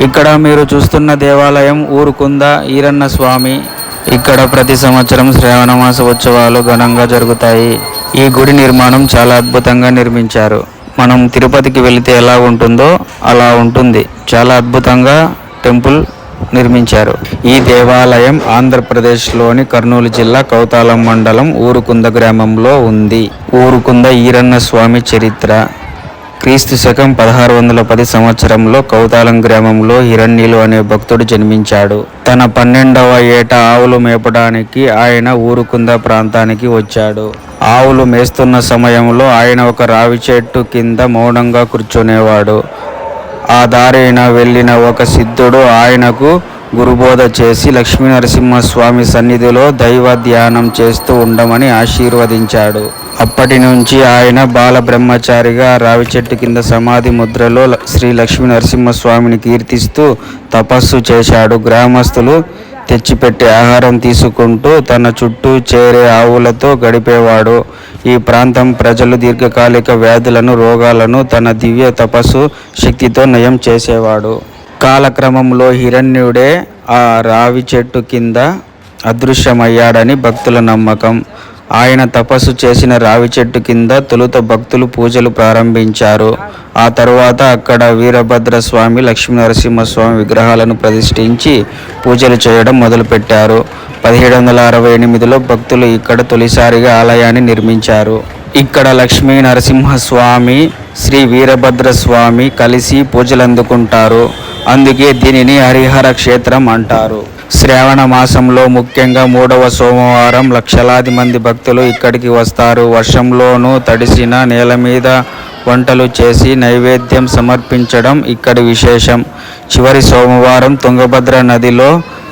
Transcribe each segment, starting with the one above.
ఇక్కడ మీరు చూస్తున్న దేవాలయం ఊరుకుంద ఈరన్న స్వామి. ఇక్కడ ప్రతి సంవత్సరం శ్రావణ మాస ఉత్సవాలు ఘనంగా జరుగుతాయి. ఈ గుడి నిర్మాణం చాలా అద్భుతంగా నిర్మించారు. మనం తిరుపతికి వెళితే ఎలా ఉంటుందో అలా ఉంటుంది. చాలా అద్భుతంగా టెంపుల్ నిర్మించారు. ఈ దేవాలయం ఆంధ్రప్రదేశ్లోని కర్నూలు జిల్లా కౌతాలం మండలం ఊరుకుంద గ్రామంలో ఉంది. ఊరుకుంద ఈరన్న స్వామి చరిత్ర. క్రీస్తు శకం 1610 సంవత్సరంలో కౌతాలం గ్రామంలో హిరణ్యులు అనే భక్తుడు జన్మించాడు. తన 12వ ఏట ఆవులు మేపడానికి ఆయన ఊరుకుంద ప్రాంతానికి వచ్చాడు. ఆవులు మేస్తున్న సమయంలో ఆయన ఒక రావి చెట్టు కింద మౌనంగా కూర్చునేవాడు. ఆ దారిన వెళ్ళిన ఒక సిద్ధుడు ఆయనకు గురుబోధ చేసి లక్ష్మీనరసింహస్వామి సన్నిధిలో దైవ ధ్యానం చేస్తూ ఉండమని ఆశీర్వదించాడు. అప్పటి నుంచి ఆయన బాల బ్రహ్మచారిగా రావి చెట్టు కింద సమాధి ముద్రలో శ్రీ లక్ష్మీనరసింహస్వామిని కీర్తిస్తూ తపస్సు చేశాడు. గ్రామస్తులు తెచ్చిపెట్టే ఆహారం తీసుకుంటూ తన చుట్టూ చేరే ఆవులతో గడిపేవాడు. ఈ ప్రాంతం ప్రజలు దీర్ఘకాలిక వ్యాధులను, రోగాలను తన దివ్య తపస్సు శక్తితో నయం చేసేవాడు. కాలక్రమంలో హిరణ్యుడే ఆ రావి చెట్టు కింద అదృశ్యమయ్యాడని భక్తుల నమ్మకం. ఆయన తపస్సు చేసిన రావి చెట్టు కింద తొలుత భక్తులు పూజలు ప్రారంభించారు. ఆ తరువాత అక్కడ వీరభద్రస్వామి, లక్ష్మీనరసింహస్వామి విగ్రహాలను ప్రతిష్ఠించి పూజలు చేయడం మొదలుపెట్టారు. 1768లో భక్తులు ఇక్కడ తొలిసారిగా ఆలయాన్ని నిర్మించారు. ఇక్కడ లక్ష్మీ నరసింహస్వామి, శ్రీ వీరభద్రస్వామి కలిసి పూజలందుకుంటారు. అందుకే దీనిని హరిహర క్షేత్రం అంటారు. శ్రావణ మాసంలో ముఖ్యంగా 3వ సోమవారం లక్షలాది మంది భక్తులు ఇక్కడికి వస్తారు. వర్షంలోనూ తడిసిన నేల మీద వంటలు చేసి నైవేద్యం సమర్పించడం ఇక్కడి విశేషం. చివరి సోమవారం తుంగభద్ర నదిలో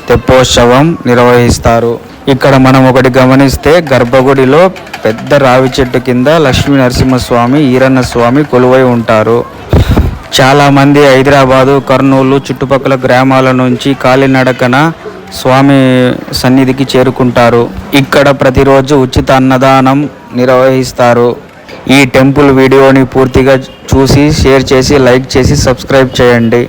తెప్పోత్సవం నిర్వహిస్తారు. ఇక్కడ మనం ఒకటి గమనిస్తే గర్భగుడిలో పెద్ద రావి చెట్టు కింద లక్ష్మీ నరసింహస్వామి, ఈరన్న స్వామి కొలువై ఉంటారు. చాలామంది హైదరాబాదు, కర్నూలు చుట్టుపక్కల గ్రామాల నుంచి కాలినడకన స్వామి సన్నిధికి చేరుకుంటారు. ఇక్కడ ప్రతిరోజు ఉచిత అన్నదానం నిర్వహిస్తారు. ఈ టెంపుల్ వీడియోని పూర్తిగా చూసి షేర్ చేసి లైక్ చేసి సబ్స్క్రైబ్ చేయండి.